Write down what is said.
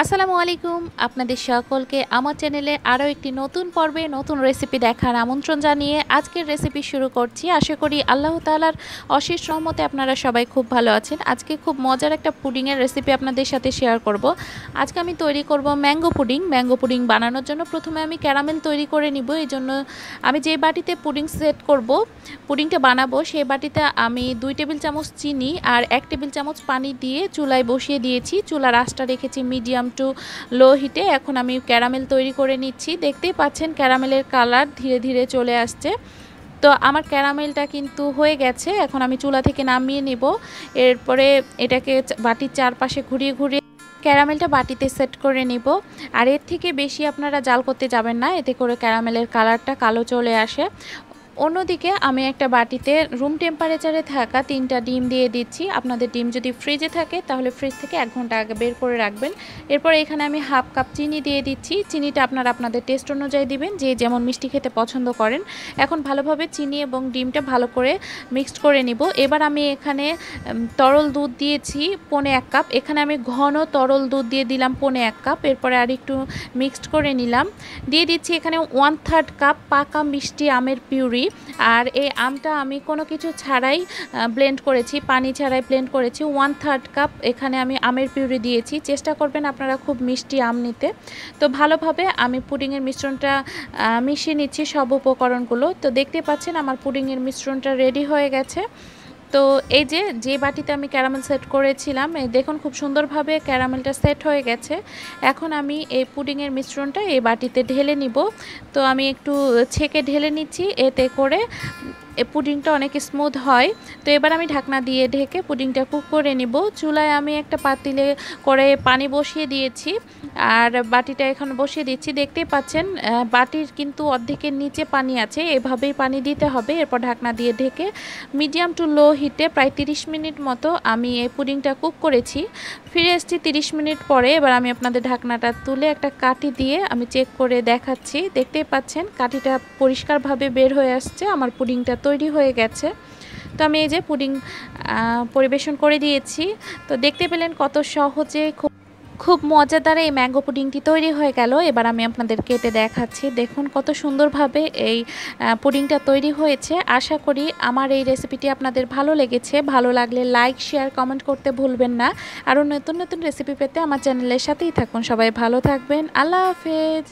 আসসালামু আলাইকুম আপনাদের সকলকে আমার চ্যানেলে আরও একটি নতুন পর্বে নতুন রেসিপি দেখার আমন্ত্রণ জানিয়ে আজকের রেসিপি শুরু করছি। আশা করি আল্লাহ তাআলার অশেষ রহমতে আপনারা সবাই খুব ভালো আছেন। আজকে খুব মজার একটা পুডিংয়ের রেসিপি আপনাদের সাথে শেয়ার করব। আজকে আমি তৈরি করব ম্যাঙ্গো পুডিং। ম্যাঙ্গো পুডিং বানানোর জন্য প্রথমে আমি ক্যারামেল তৈরি করে নিব। এই জন্য আমি যে বাটিতে পুডিং সেট করব, পুডিংটা বানাবো, সেই বাটিতে আমি 2 টেবিল চামচ চিনি আর 1 টেবিল চামচ পানি দিয়ে চুলায় বসিয়ে দিয়েছি। চুলার আঁচটা রেখেছি মিডিয়াম টু লো হিটে। এখন আমি ক্যারামেল তৈরি করে নিচ্ছি। দেখতেই পাচ্ছেন ক্যারামেলের কালার ধীরে ধীরে চলে আসছে। তো আমার ক্যারামেলটা কিন্তু হয়ে গেছে। এখন আমি চুলা থেকে নামিয়ে নিব। এরপরে এটাকে বাটির চারপাশে ঘুরিয়ে ঘুরিয়ে ক্যারামেলটা বাটিতে সেট করে নিব। আর এর থেকে বেশি আপনারা জাল করতে যাবেন না, এতে করে ক্যারামেলের কালারটা কালো চলে আসে। অন্যদিকে আমি একটা বাটিতে রুম টেম্পারেচারে থাকা 3টা ডিম দিয়ে দিচ্ছি। আপনাদের ডিম যদি ফ্রিজে থাকে তাহলে ফ্রিজ থেকে 1 ঘন্টা আগে বের করে রাখবেন। এরপর এখানে আমি হাফ কাপ চিনি দিয়ে দিচ্ছি। চিনিটা আপনারা আপনাদের টেস্ট অনুযায়ী দিবেন, যে যেমন মিষ্টি খেতে পছন্দ করেন। এখন ভালোভাবে চিনি এবং ডিমটা ভালো করে মিক্সড করে নিব। এবার আমি এখানে তরল দুধ দিয়েছি 1.5 কাপ। এখানে আমি ঘন তরল দুধ দিয়ে দিলাম 1.5 কাপ। এরপরে আর একটু মিক্সড করে নিলাম। দিয়ে দিচ্ছি এখানে 1/3 কাপ পাকা মিষ্টি আমের পিউরি। আর এই আমটা আমি কোনো কিছু ছাড়াই ব্লেন্ড করেছি, পানি ছাড়াই ব্লেন্ড করেছি। 1/3 কাপ এখানে আমি আমের পিউরি দিয়েছি। চেষ্টা করবেন আপনারা খুব মিষ্টি আম নিতে। তো ভালোভাবে আমি পুডিংয়ের মিশ্রণটা মিশিয়ে নিচ্ছি সব উপকরণগুলো। তো দেখতে পাচ্ছেন আমার পুডিংয়ের মিশ্রণটা রেডি হয়ে গেছে। তো এই যে বাটিতে আমি ক্যারামেল সেট করেছিলাম, এই দেখুন খুব সুন্দরভাবে ক্যারামেলটা সেট হয়ে গেছে। এখন আমি এই পুডিংয়ের মিশ্রণটা এই বাটিতে ঢেলে নিব। তো আমি একটু ছেঁকে ঢেলে নিচ্ছি, এতে করে পুডিংটা অনেক স্মুথ হয়। তো এবার আমি ঢাকনা দিয়ে ঢেকে পুডিংটা কুক করে নিব। চুলায় আমি একটা পাতিলে করে পানি বসিয়ে দিয়েছি আর বাটিটা এখন বসিয়ে দিচ্ছি। দেখতেই পাচ্ছেন বাটির কিন্তু অর্ধেকের নিচে পানি আছে, এভাবেই পানি দিতে হবে। এরপর ঢাকনা দিয়ে ঢেকে মিডিয়াম টু লো হিটে প্রায় 30 মিনিট মতো আমি এই পুডিংটা কুক করেছি। ফিরে এসেছি 30 মিনিট পরে। এবার আমি আপনাদের ঢাকনাটা তুলে একটা কাঠি দিয়ে আমি চেক করে দেখাচ্ছি। দেখতেই পাচ্ছেন কাঠিটা পরিষ্কারভাবে বের হয়ে আসছে। আমার পুডিংটা তৈরি হয়ে গেছে। তো আমি এই যে পুডিং পরিবেশন করে দিয়েছি। তো দেখতে পেলেন কত সহজে খুব মজাদার এই ম্যাঙ্গো পুডিংটি তৈরি হয়ে গেল। এবার আমি আপনাদের কেটে দেখাচ্ছি। দেখুন কত সুন্দরভাবে এই পুডিংটা তৈরি হয়েছে। আশা করি আমার এই রেসিপিটি আপনাদের ভালো লেগেছে। ভালো লাগলে লাইক, শেয়ার, কমেন্ট করতে ভুলবেন না। আরও নতুন নতুন রেসিপি পেতে আমার চ্যানেলের সাথেই থাকুন। সবাই ভালো থাকবেন। আল্লাহ হাফেজ।